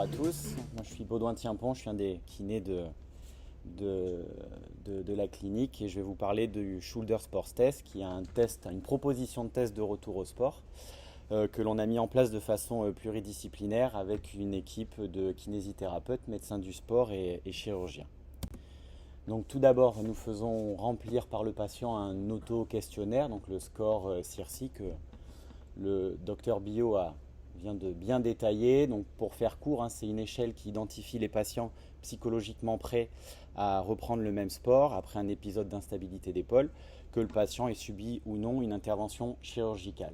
à tous. Moi, je suis Baudouin Tienpont, je suis un des kinés de la clinique et je vais vous parler du Shoulder Sports Test, qui est un test, une proposition de test de retour au sport que l'on a mis en place de façon pluridisciplinaire avec une équipe de kinésithérapeutes, médecins du sport et chirurgiens. Donc tout d'abord, nous faisons remplir par le patient un auto-questionnaire, donc le score CIRSI que le docteur Bio vient de bien détailler. Donc pour faire court, c'est une échelle qui identifie les patients psychologiquement prêts à reprendre le même sport après un épisode d'instabilité d'épaule, que le patient ait subi ou non une intervention chirurgicale.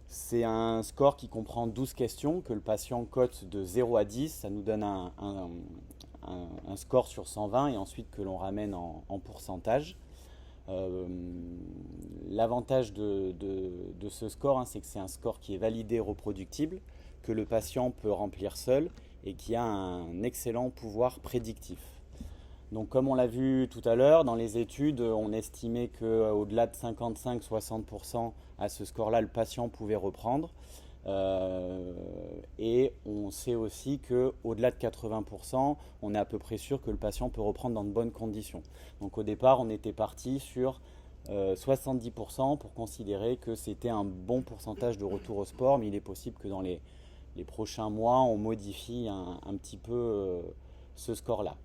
C'est un score qui comprend 12 questions que le patient cote de 0 à 10. Ça nous donne un score sur 120 et ensuite que l'on ramène en pourcentage. L'avantage de ce score, c'est que c'est un score qui est validé reproductible, que le patient peut remplir seul et qui a un excellent pouvoir prédictif. Donc comme on l'a vu tout à l'heure, dans les études, on estimait qu'au-delà de 55-60% à ce score-là, le patient pouvait reprendre. Et on sait aussi qu'au-delà de 80%, on est à peu près sûr que le patient peut reprendre dans de bonnes conditions. Donc au départ, on était parti sur 70% pour considérer que c'était un bon pourcentage de retour au sport, mais il est possible que dans les prochains mois, on modifie un petit peu ce score-là.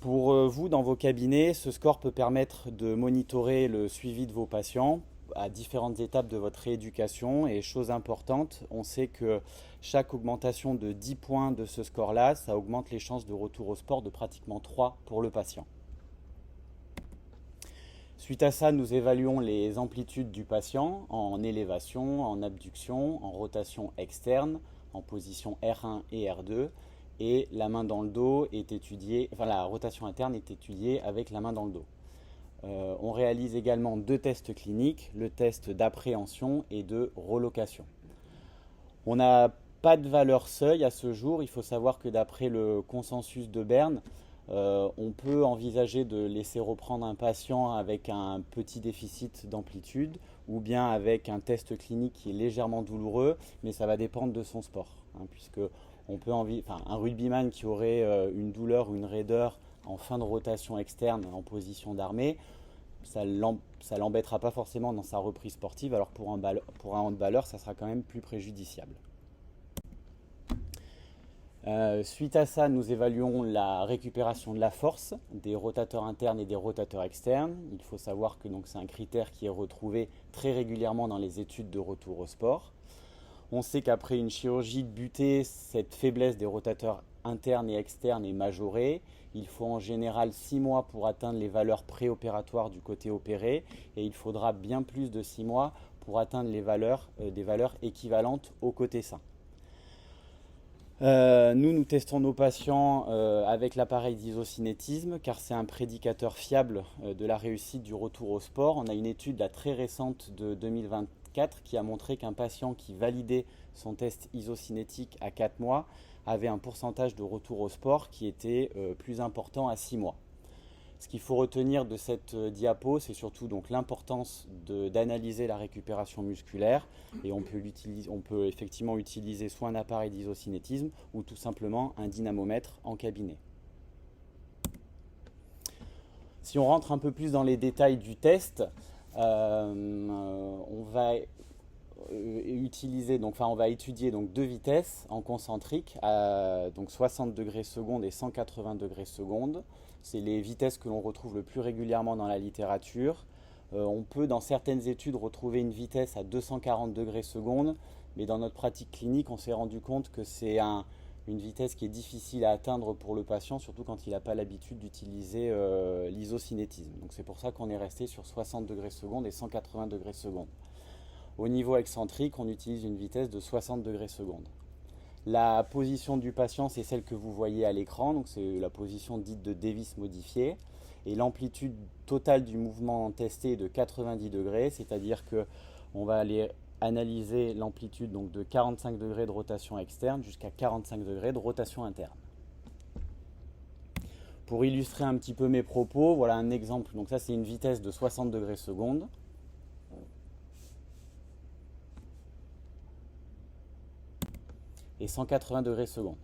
Pour vous, dans vos cabinets, ce score peut permettre de monitorer le suivi de vos patients à différentes étapes de votre rééducation. Et chose importante, on sait que chaque augmentation de 10 points de ce score-là, ça augmente les chances de retour au sport de pratiquement 3 pour le patient. Suite à ça, nous évaluons les amplitudes du patient en élévation, en abduction, en rotation externe, en position R1 et R2. Et la main dans le dos est étudiée, la rotation interne est étudiée avec la main dans le dos. On réalise également 2 tests cliniques, le test d'appréhension et de relocation. On n'a pas de valeur seuil à ce jour. Il faut savoir que d'après le consensus de Berne, on peut envisager de laisser reprendre un patient avec un petit déficit d'amplitude ou bien avec un test clinique qui est légèrement douloureux, mais ça va dépendre de son sport, puisque on peut un rugbyman qui aurait une douleur ou une raideur en fin de rotation externe en position d'armée, ça l'embêtera pas forcément dans sa reprise sportive, alors pour un handballeur, ça sera quand même plus préjudiciable. Suite à ça, nous évaluons la récupération de la force des rotateurs internes et des rotateurs externes. Il faut savoir que c'est un critère qui est retrouvé très régulièrement dans les études de retour au sport. On sait qu'après une chirurgie de butée, cette faiblesse des rotateurs internes et externes est majorée. Il faut en général 6 mois pour atteindre les valeurs préopératoires du côté opéré et il faudra bien plus de 6 mois pour atteindre des valeurs équivalentes au côté sain. Nous testons nos patients avec l'appareil d'isocinétisme car c'est un prédicateur fiable de la réussite du retour au sport. On a une étude très récente de 2024 qui a montré qu'un patient qui validait son test isocinétique à 4 mois avait un pourcentage de retour au sport qui était plus important à 6 mois. Ce qu'il faut retenir de cette diapo, c'est surtout l'importance d'analyser la récupération musculaire et on peut effectivement utiliser soit un appareil d'isocinétisme ou tout simplement un dynamomètre en cabinet. Si on rentre un peu plus dans les détails du test, on va étudier 2 vitesses en concentrique à 60 degrés secondes et 180 degrés secondes. C'est les vitesses que l'on retrouve le plus régulièrement dans la littérature. On peut dans certaines études retrouver une vitesse à 240 degrés secondes, mais dans notre pratique clinique, on s'est rendu compte que c'est une vitesse qui est difficile à atteindre pour le patient, surtout quand il n'a pas l'habitude d'utiliser l'isocinétisme. Donc c'est pour ça qu'on est resté sur 60 degrés secondes et 180 degrés secondes. Au niveau excentrique, on utilise une vitesse de 60 degrés secondes. La position du patient, c'est celle que vous voyez à l'écran, donc c'est la position dite de Davis modifiée. Et l'amplitude totale du mouvement testé est de 90 degrés, c'est-à-dire qu'on va aller analyser l'amplitude de 45 degrés de rotation externe jusqu'à 45 degrés de rotation interne. Pour illustrer un petit peu mes propos, voilà un exemple. Donc ça, c'est une vitesse de 60 degrés secondes. et 180 degrés secondes.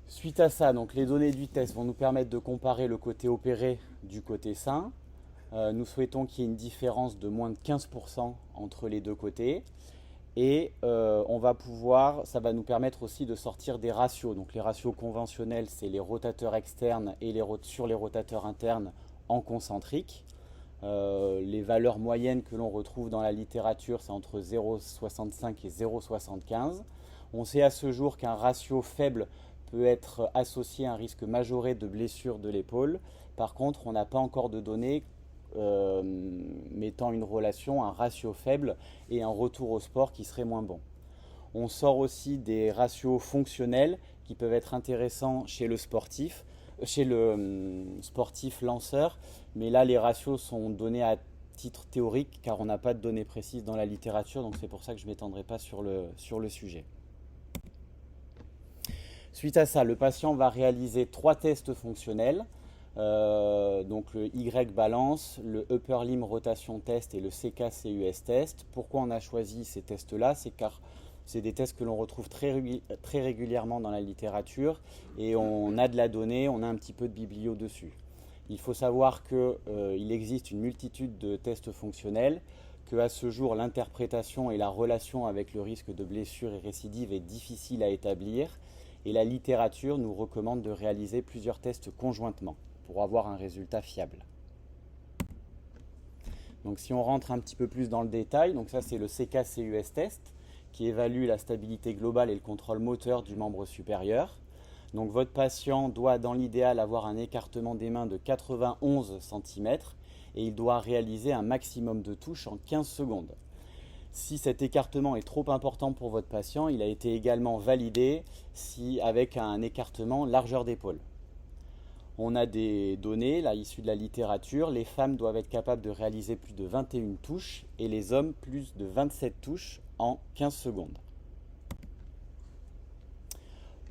Suite à ça, donc les données du test vont nous permettre de comparer le côté opéré du côté sain. Nous souhaitons qu'il y ait une différence de moins de 15% entre les deux côtés. Et on va pouvoir, ça va nous permettre aussi de sortir des ratios. Donc les ratios conventionnels, c'est les rotateurs externes et sur les rotateurs internes en concentrique. Les valeurs moyennes que l'on retrouve dans la littérature, c'est entre 0,65 et 0,75. On sait à ce jour qu'un ratio faible peut être associé à un risque majoré de blessure de l'épaule. Par contre, on n'a pas encore de données mettant une relation, un ratio faible et un retour au sport qui serait moins bon. On sort aussi des ratios fonctionnels qui peuvent être intéressants chez le sportif lanceur, mais là les ratios sont donnés à titre théorique car on n'a pas de données précises dans la littérature, donc c'est pour ça que je ne m'étendrai pas sur le sujet. Suite à ça, le patient va réaliser 3 tests fonctionnels. Donc le Y balance, le Upper Limb Rotation Test et le CK-CUS Test. Pourquoi on a choisi ces tests-là? C'est car c'est des tests que l'on retrouve très régulièrement dans la littérature et on a de la donnée, on a un petit peu de biblio dessus. Il faut savoir qu'il existe une multitude de tests fonctionnels, qu'à ce jour l'interprétation et la relation avec le risque de blessure et récidive est difficile à établir et la littérature nous recommande de réaliser plusieurs tests conjointement pour avoir un résultat fiable. Donc si on rentre un petit peu plus dans le détail, donc ça c'est le CK-CUS test qui évalue la stabilité globale et le contrôle moteur du membre supérieur. Donc votre patient doit dans l'idéal avoir un écartement des mains de 91 cm et il doit réaliser un maximum de touches en 15 secondes. Si cet écartement est trop important pour votre patient, il a été également validé avec un écartement largeur d'épaule. On a des données là, issues de la littérature. Les femmes doivent être capables de réaliser plus de 21 touches et les hommes plus de 27 touches en 15 secondes.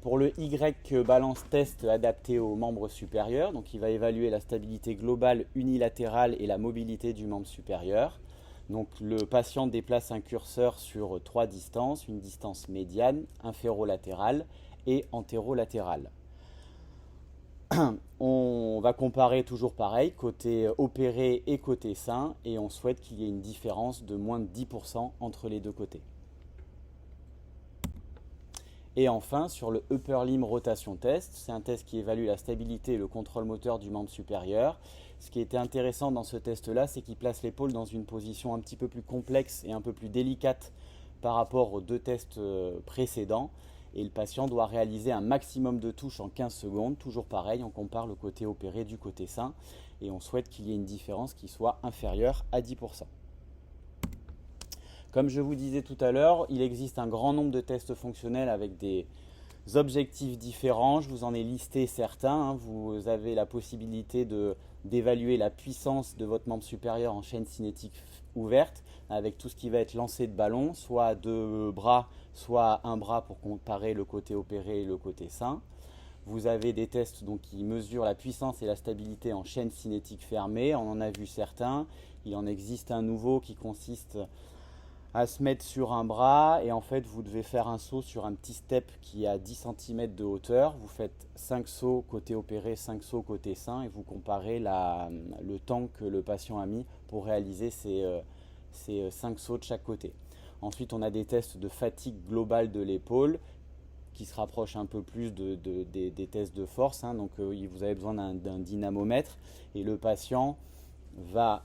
Pour le Y balance test adapté aux membres supérieurs, donc il va évaluer la stabilité globale unilatérale et la mobilité du membre supérieur. Donc le patient déplace un curseur sur 3 distances, une distance médiane, inférolatérale et antérolatérale. On va comparer toujours pareil, côté opéré et côté sain, et on souhaite qu'il y ait une différence de moins de 10% entre les deux côtés. Et enfin, sur le Upper Limb Rotation Test, c'est un test qui évalue la stabilité et le contrôle moteur du membre supérieur. Ce qui était intéressant dans ce test-là, c'est qu'il place l'épaule dans une position un petit peu plus complexe et un peu plus délicate par rapport aux 2 tests précédents. Et le patient doit réaliser un maximum de touches en 15 secondes. Toujours pareil, on compare le côté opéré du côté sain et on souhaite qu'il y ait une différence qui soit inférieure à 10%. Comme je vous disais tout à l'heure, il existe un grand nombre de tests fonctionnels avec des objectifs différents. Je vous en ai listé certains. Vous avez la possibilité d'évaluer la puissance de votre membre supérieur en chaîne cinétique ouverte avec tout ce qui va être lancé de ballon, soit 2 bras, soit un bras pour comparer le côté opéré et le côté sain. Vous avez des tests donc, qui mesurent la puissance et la stabilité en chaîne cinétique fermée. On en a vu certains. Il en existe un nouveau qui consiste à se mettre sur un bras et en fait vous devez faire un saut sur un petit step qui a 10 cm de hauteur. Vous faites 5 sauts côté opéré, 5 sauts côté sain et vous comparez le temps que le patient a mis pour réaliser ces 5 sauts de chaque côté. Ensuite on a des tests de fatigue globale de l'épaule qui se rapprochent un peu plus des tests de force. Donc vous avez besoin d'un dynamomètre et le patient va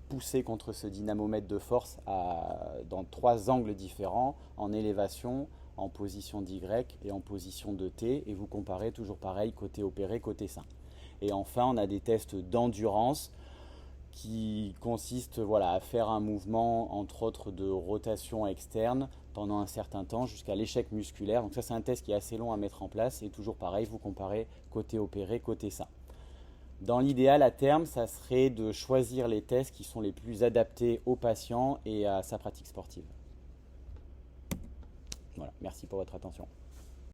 pousser contre ce dynamomètre de force dans 3 angles différents, en élévation, en position d'Y et en position de T, et vous comparez toujours pareil, côté opéré, côté sain. Et enfin, on a des tests d'endurance qui consistent à faire un mouvement, entre autres, de rotation externe pendant un certain temps jusqu'à l'échec musculaire. Donc ça, c'est un test qui est assez long à mettre en place, et toujours pareil, vous comparez côté opéré, côté sain. Dans l'idéal, à terme, ça serait de choisir les tests qui sont les plus adaptés au patient et à sa pratique sportive. Voilà, merci pour votre attention.